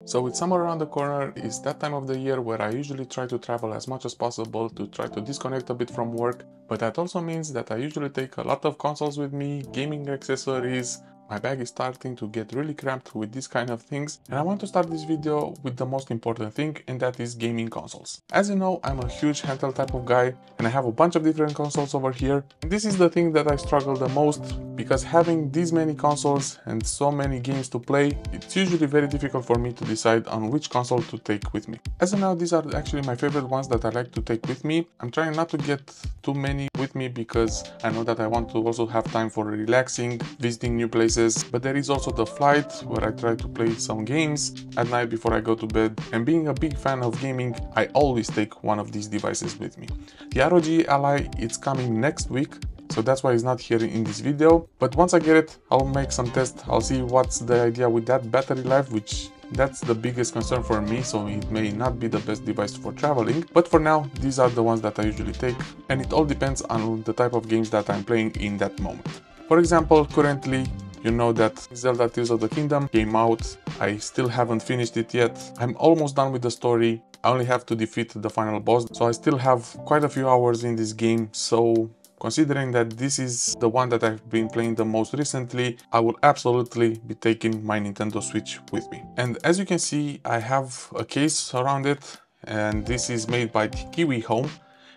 So with summer around the corner, it's that time of the year where I usually try to travel as much as possible to try to disconnect a bit from work, but that also means that I usually take a lot of consoles with me, gaming accessories. My bag is starting to get really cramped with these kind of things, and I want to start this video with the most important thing, and that is gaming consoles. As you know, I'm a huge handheld type of guy, and I have a bunch of different consoles over here. And this is the thing that I struggle the most, because having these many consoles and so many games to play, it's usually very difficult for me to decide on which console to take with me. As of now, these are actually my favorite ones that I like to take with me. I'm trying not to get too many with me because I know that I want to also have time for relaxing, visiting new places, but there is also the flight where I try to play some games at night before I go to bed, and being a big fan of gaming, I always take one of these devices with me. The ROG Ally, it's coming next week, so that's why it's not here in this video, but once I get it, I'll make some tests. I'll see what's the idea with that battery life, which that's the biggest concern for me, so it may not be the best device for traveling, but for now these are the ones that I usually take, and it all depends on the type of games that I'm playing in that moment. For example, currently, you know that Zelda Tears of the Kingdom came out. I still haven't finished it yet. I'm almost done with the story. I only have to defeat the final boss, so I still have quite a few hours in this game, so considering that this is the one that I've been playing the most recently, I will absolutely be taking my Nintendo Switch with me. And as you can see, I have a case around it, and this is made by Kiwi Home.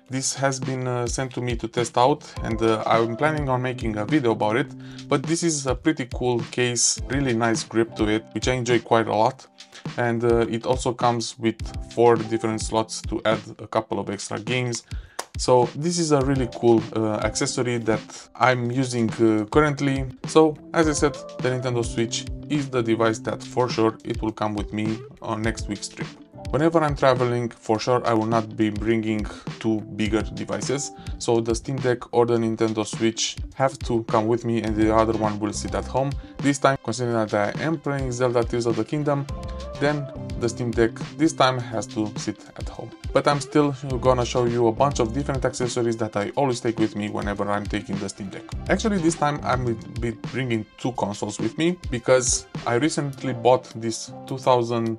This has been sent to me to test out, and I'm planning on making a video about it, but this is a pretty cool case, really nice grip to it, which I enjoy quite a lot. And it also comes with 4 different slots to add a couple of extra games. So this is a really cool accessory that I'm using currently. So as I said, the Nintendo Switch is the device that for sure it will come with me on next week's trip. Whenever I'm traveling, for sure I will not be bringing 2 bigger devices, so the Steam Deck or the Nintendo Switch have to come with me and the other one will sit at home. This time, considering that I am playing Zelda Tears of the Kingdom, then the Steam Deck this time has to sit at home. But I'm still gonna show you a bunch of different accessories that I always take with me whenever I'm taking the Steam Deck. Actually, this time I'm be bringing 2 consoles with me, because I recently bought this 2000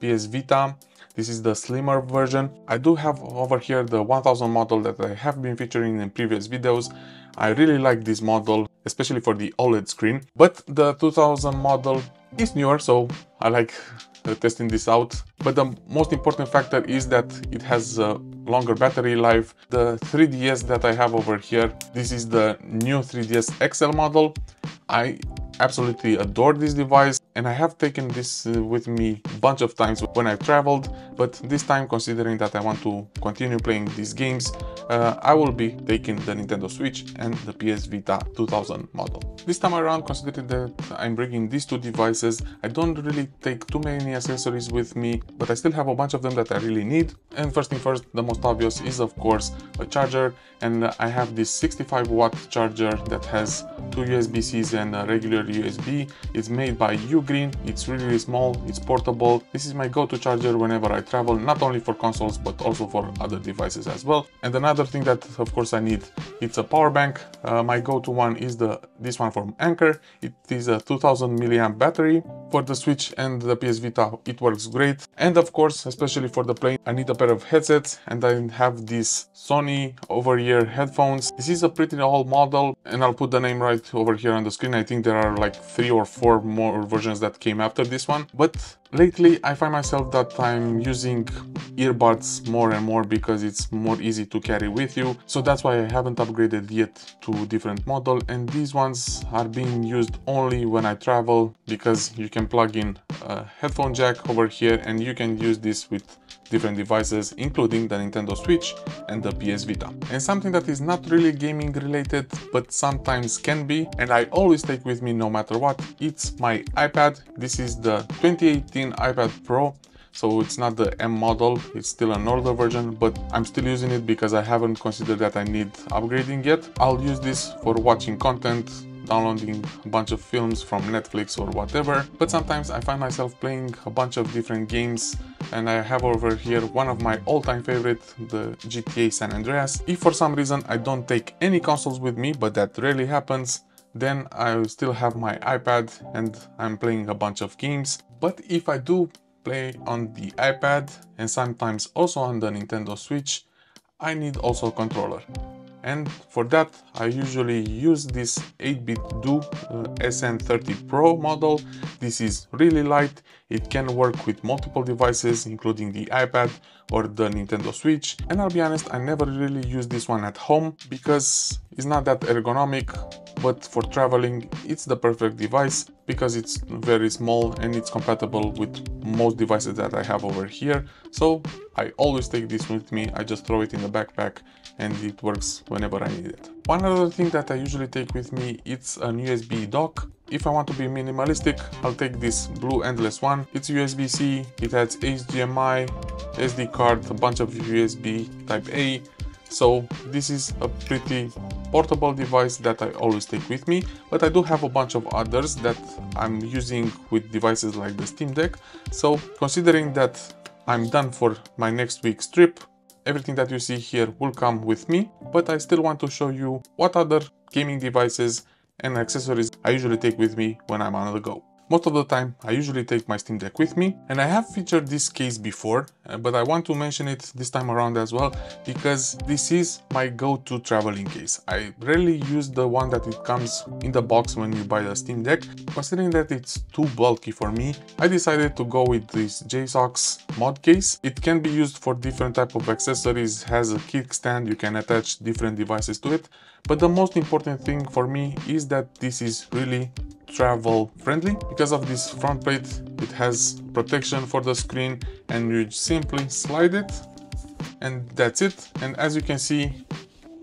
PS Vita. This is the slimmer version. I do have over here the 1000 model that I have been featuring in previous videos. I really like this model, especially for the OLED screen, but the 2000 model is newer, so I like testing this out. But the most important factor is that it has a longer battery life. The 3DS that I have over here, this is the new 3DS XL model. I absolutely adore this device, and I have taken this with me a bunch of times when I've traveled, but this time, considering that I want to continue playing these games, I will be taking the Nintendo Switch and the PS Vita 2000 model. This time around, considering that I'm bringing these 2 devices, I don't really take too many accessories with me, but I still have a bunch of them that I really need. And first thing first, the most obvious is of course a charger, and I have this 65-watt charger that has 2 USB-Cs and a regular USB. It's made by Ugreen. It's really small, it's portable. This is my go-to charger whenever I travel, not only for consoles but also for other devices as well. And another thing that of course I need, it's a power bank. My go-to one is this one from Anker. It is a 2000 mAh battery. For the Switch and the PS Vita it works great, and of course, especially for the plane, I need a pair of headsets, and I have these Sony over-ear headphones. This is a pretty old model, and I'll put the name right over here on the screen. I think there are like 3 or 4 more versions that came after this one, but lately I find myself that I'm using earbuds more and more because it's more easy to carry with you, so that's why I haven't upgraded yet to a different model, and these ones are being used only when I travel, because you can plug in a headphone jack over here and you can use this with different devices, including the Nintendo Switch and the PS Vita. And something that is not really gaming related, but sometimes can be, and I always take with me no matter what, it's my iPad. This is the 2018 iPad Pro. So it's not the M model, it's still an older version, but I'm still using it because I haven't considered that I need upgrading yet. I'll use this for watching content, downloading a bunch of films from Netflix or whatever, but sometimes I find myself playing a bunch of different games, and I have over here one of my all-time favorite, the GTA San Andreas. If for some reason I don't take any consoles with me, but that rarely happens, then I still have my iPad and I'm playing a bunch of games. But if I do play on the iPad and sometimes also on the Nintendo Switch, I need also a controller. And for that, I usually use this 8-bit Do SN30 Pro model. This is really light. It can work with multiple devices, including the iPad or the Nintendo Switch. And I'll be honest, I never really use this one at home because it's not that ergonomic, but for traveling, it's the perfect device because it's very small and it's compatible with most devices that I have over here. So I always take this with me. I just throw it in the backpack and it works whenever I need it. One other thing that I usually take with me, it's an USB dock. If I want to be minimalistic, I'll take this blue endless one. It's USB-C, it has HDMI, SD card, a bunch of USB type A. So this is a pretty portable device that I always take with me, but I do have a bunch of others that I'm using with devices like the Steam Deck. So considering that I'm done for my next week's trip, everything that you see here will come with me, but I still want to show you what other gaming devices and accessories I usually take with me when I'm on the go. Most of the time, I usually take my Steam Deck with me, and I have featured this case before, but I want to mention it this time around as well, because this is my go-to traveling case. I rarely use the one that it comes in the box when you buy the Steam Deck. Considering that it's too bulky for me, I decided to go with this JSOX mod case. It can be used for different type of accessories, has a kickstand, you can attach different devices to it, but the most important thing for me is that this is really travel friendly. Because of this front plate, it has protection for the screen and you simply slide it and that's it. And as you can see,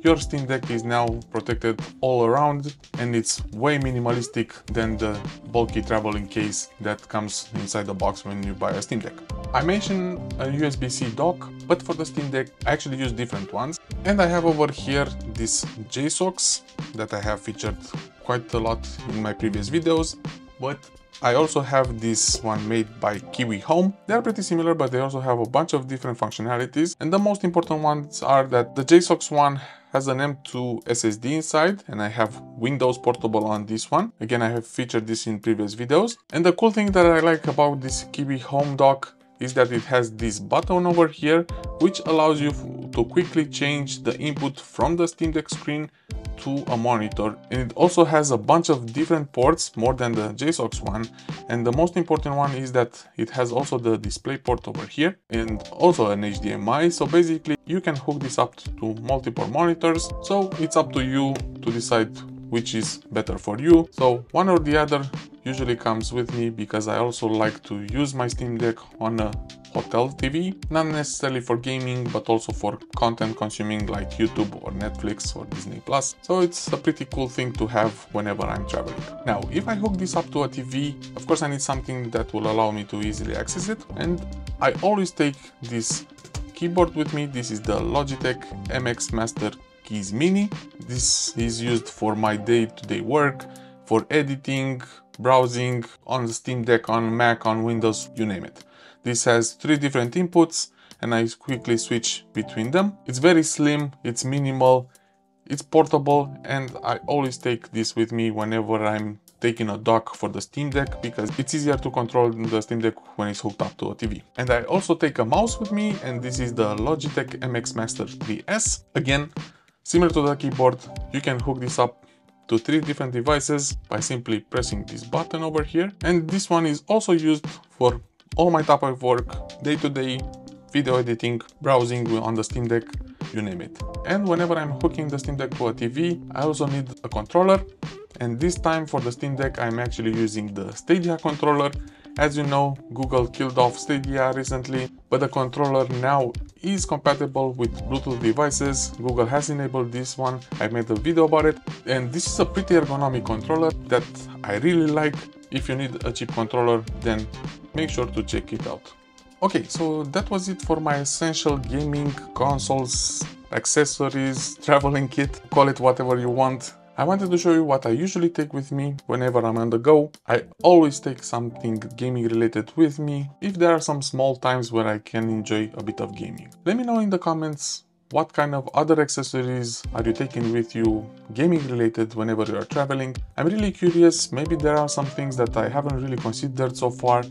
your Steam Deck is now protected all around and it's way minimalistic than the bulky traveling case that comes inside the box when you buy a Steam Deck. I mentioned a USB-C dock, but for the Steam Deck I actually use different ones. And I have over here this JSOX that I have featured quite a lot in my previous videos, but I also have this one made by Kiwi Home. They're pretty similar, but they also have a bunch of different functionalities. And the most important ones are that the JSOX one has an M.2 SSD inside, and I have Windows Portable on this one. Again, I have featured this in previous videos. And the cool thing that I like about this Kiwi Home dock is that it has this button over here, which allows you to quickly change the input from the Steam Deck screen to a monitor. And it also has a bunch of different ports, more than the JSOX one. And the most important one is that it has also the display port over here and also an HDMI. So basically you can hook this up to multiple monitors. So it's up to you to decide which is better for you. So one or the other usually comes with me because I also like to use my Steam Deck on a hotel TV, not necessarily for gaming, but also for content consuming like YouTube or Netflix or Disney Plus. So it's a pretty cool thing to have whenever I'm traveling. Now, if I hook this up to a TV, of course I need something that will allow me to easily access it. And I always take this keyboard with me. This is the Logitech MX Master Keys Mini. This is used for my day-to-day work, for editing, browsing, on the Steam Deck, on Mac, on Windows, you name it. This has 3 different inputs and I quickly switch between them. It's very slim, it's minimal, it's portable, and I always take this with me whenever I'm taking a dock for the Steam Deck because it's easier to control the Steam Deck when it's hooked up to a TV. And I also take a mouse with me, and this is the Logitech MX Master 3S. Again, similar to the keyboard, you can hook this up to 3 different devices by simply pressing this button over here. And this one is also used for all my type of work, day-to-day, video editing, browsing on the Steam Deck, you name it. And whenever I'm hooking the Steam Deck to a TV, I also need a controller. And this time for the Steam Deck, I'm actually using the Stadia controller. As you know, Google killed off Stadia recently, but the controller now is compatible with Bluetooth devices. Google has enabled this one. I made a video about it, and this is a pretty ergonomic controller that I really like. If you need a cheap controller, then make sure to check it out. Okay, so that was it for my essential gaming consoles, accessories, traveling kit, call it whatever you want. I wanted to show you what I usually take with me whenever I'm on the go. I always take something gaming related with me, if there are some small times where I can enjoy a bit of gaming. Let me know in the comments what kind of other accessories are you taking with you gaming related whenever you are traveling. I'm really curious, maybe there are some things that I haven't really considered so far.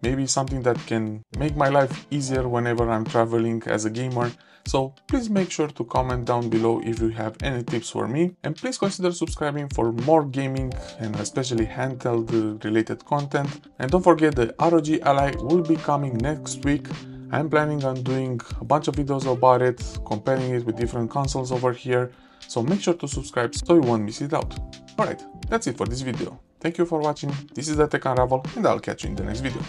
maybe something that can make my life easier whenever I'm traveling as a gamer. So please make sure to comment down below if you have any tips for me, and please consider subscribing for more gaming and especially handheld related content. And don't forget the ROG Ally will be coming next week. I'm planning on doing a bunch of videos about it, comparing it with different consoles over here, so make sure to subscribe so you won't miss it out. Alright, that's it for this video. Thank you for watching, this is the Tech Unravel, and I'll catch you in the next video.